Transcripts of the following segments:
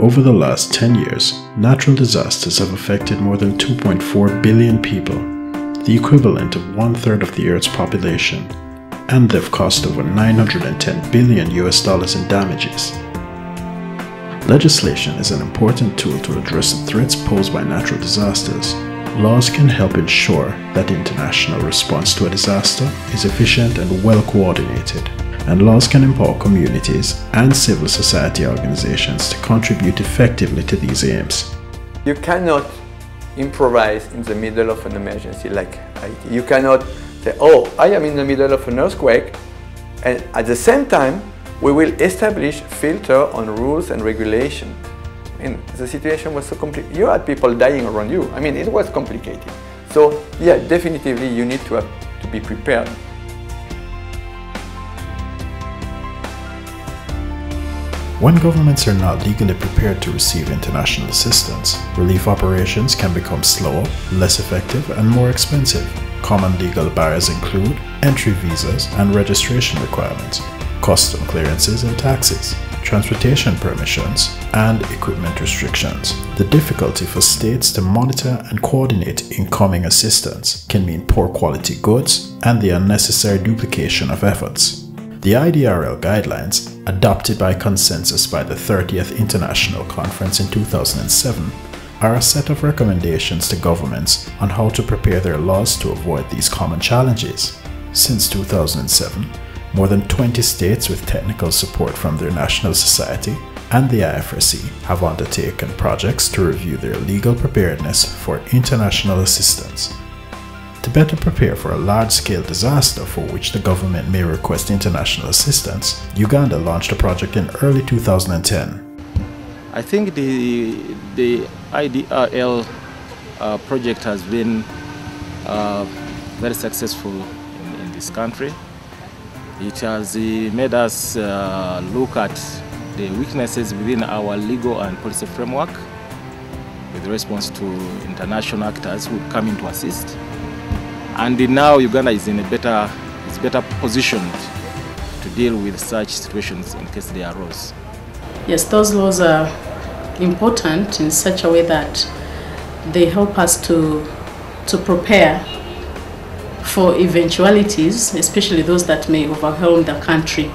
Over the last 10 years, natural disasters have affected more than 2.4 billion people, the equivalent of 1/3 of the Earth's population, and they've cost over $910 billion in damages. Legislation is an important tool to address the threats posed by natural disasters. Laws can help ensure that the international response to a disaster is efficient and well coordinated, and laws can empower communities and civil society organizations to contribute effectively to these aims. You cannot improvise in the middle of an emergency like IT. You cannot say, oh, I am in the middle of an earthquake, and at the same time, we will establish filter on rules and regulation. I mean, the situation was so complicated. You had people dying around you. I mean, it was complicated. So, yeah, definitively you need to be prepared. When governments are not legally prepared to receive international assistance, relief operations can become slower, less effective, and more expensive. Common legal barriers include entry visas and registration requirements, custom clearances and taxes, transportation permissions, and equipment restrictions. The difficulty for states to monitor and coordinate incoming assistance can mean poor quality goods and the unnecessary duplication of efforts. The IDRL guidelines, adopted by consensus by the 30th International Conference in 2007, are a set of recommendations to governments on how to prepare their laws to avoid these common challenges. Since 2007, more than 20 states with technical support from their national society and the IFRC have undertaken projects to review their legal preparedness for international assistance. To better prepare for a large-scale disaster for which the government may request international assistance, Uganda launched a project in early 2010. I think the IDRL project has been very successful in this country. It has made us look at the weaknesses within our legal and policy framework with response to international actors who come in to assist. And now Uganda is better positioned to deal with such situations in case they arose. Yes, those laws are important in such a way that they help us to prepare for eventualities, especially those that may overwhelm the country.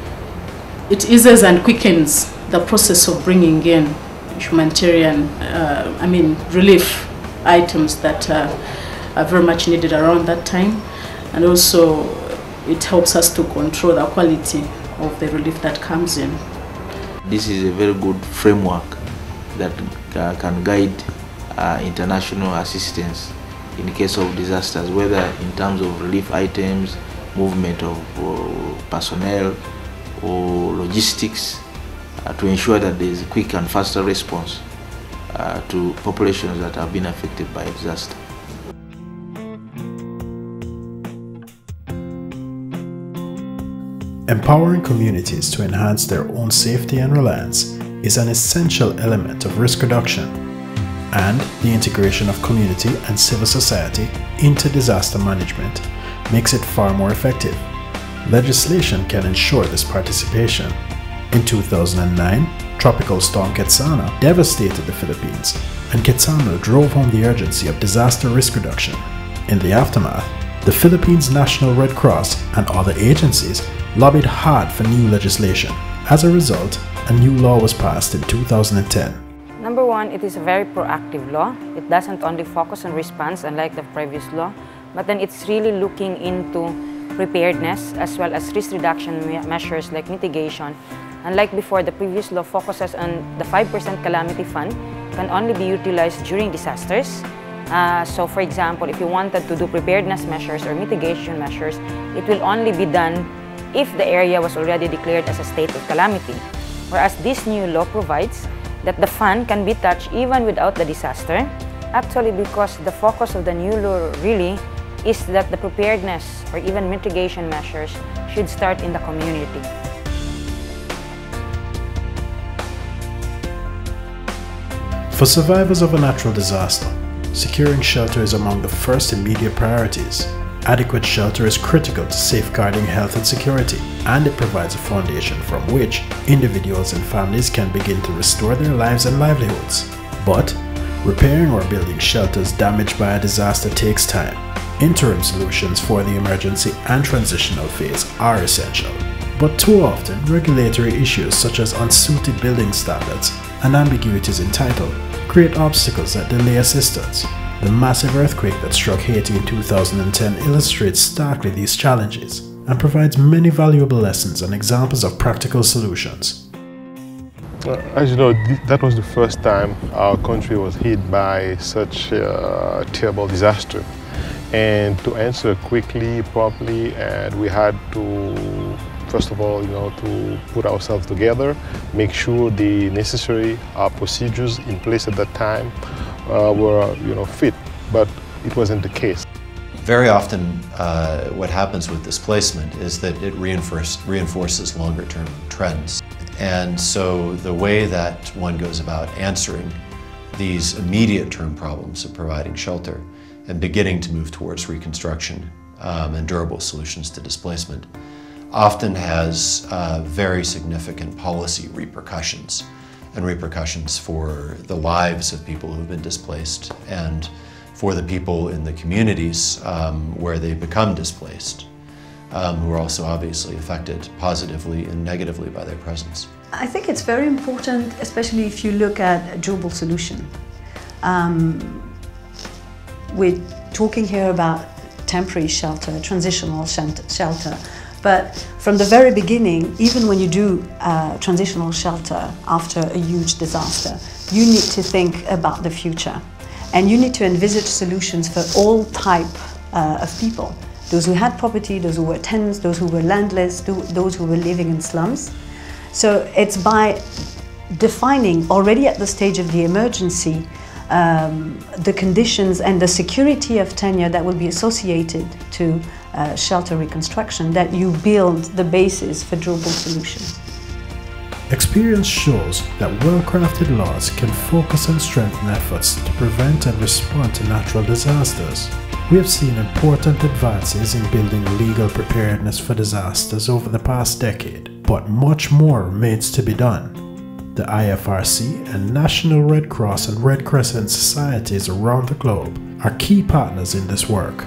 It eases and quickens the process of bringing in humanitarian, relief items that are very much needed around that time, and also it helps us to control the quality of the relief that comes in. This is a very good framework that can guide international assistance in case of disasters, whether in terms of relief items, movement of personnel, or logistics, to ensure that there is a quick and faster response to populations that have been affected by a disaster. Empowering communities to enhance their own safety and reliance is an essential element of risk reduction, and the integration of community and civil society into disaster management makes it far more effective. Legislation can ensure this participation. In 2009, Tropical Storm Quetzana devastated the Philippines, and Quetzana drove home the urgency of disaster risk reduction. In the aftermath, the Philippines National Red Cross and other agencies lobbied hard for new legislation. As a result, a new law was passed in 2010. Number one, it is a very proactive law. It doesn't only focus on response, unlike the previous law, but then it's really looking into preparedness as well as risk reduction measures like mitigation. Unlike before, the previous law focuses on the 5% calamity fund can only be utilized during disasters. So for example, if you wanted to do preparedness measures or mitigation measures, it will only be done if the area was already declared as a state of calamity. Whereas this new law provides that the fund can be touched even without the disaster. Actually, because the focus of the new law really is that the preparedness or even mitigation measures should start in the community. For survivors of a natural disaster, securing shelter is among the first immediate priorities. Adequate shelter is critical to safeguarding health and security, and it provides a foundation from which individuals and families can begin to restore their lives and livelihoods. But repairing or building shelters damaged by a disaster takes time. Interim solutions for the emergency and transitional phase are essential. But too often, regulatory issues such as unsuited building standards and ambiguities in title create obstacles that delay assistance. The massive earthquake that struck Haiti in 2010 illustrates starkly these challenges and provides many valuable lessons and examples of practical solutions. As you know, that was the first time our country was hit by such a terrible disaster. And to answer quickly, properly, and we had to, first of all, to put ourselves together, make sure the necessary procedures in place at that time were, fit, but it wasn't the case. Very often, what happens with displacement is that it reinforces longer-term trends. And so the way that one goes about answering these immediate-term problems of providing shelter and beginning to move towards reconstruction and durable solutions to displacement often has very significant policy repercussions, and repercussions for the lives of people who've been displaced and for the people in the communities where they become displaced, who are also obviously affected positively and negatively by their presence. I think it's very important, especially if you look at a durable solution. We're talking here about temporary shelter, transitional shelter, but from the very beginning, even when you do transitional shelter after a huge disaster, you need to think about the future. And you need to envisage solutions for all types of people. Those who had property, those who were tenants, those who were landless, those who were living in slums. So it's by defining already at the stage of the emergency the conditions and the security of tenure that will be associated to shelter reconstruction that you build the basis for durable solutions. Experience shows that well-crafted laws can focus and strengthen efforts to prevent and respond to natural disasters. We have seen important advances in building legal preparedness for disasters over the past decade, but much more remains to be done. The IFRC and National Red Cross and Red Crescent societies around the globe are key partners in this work,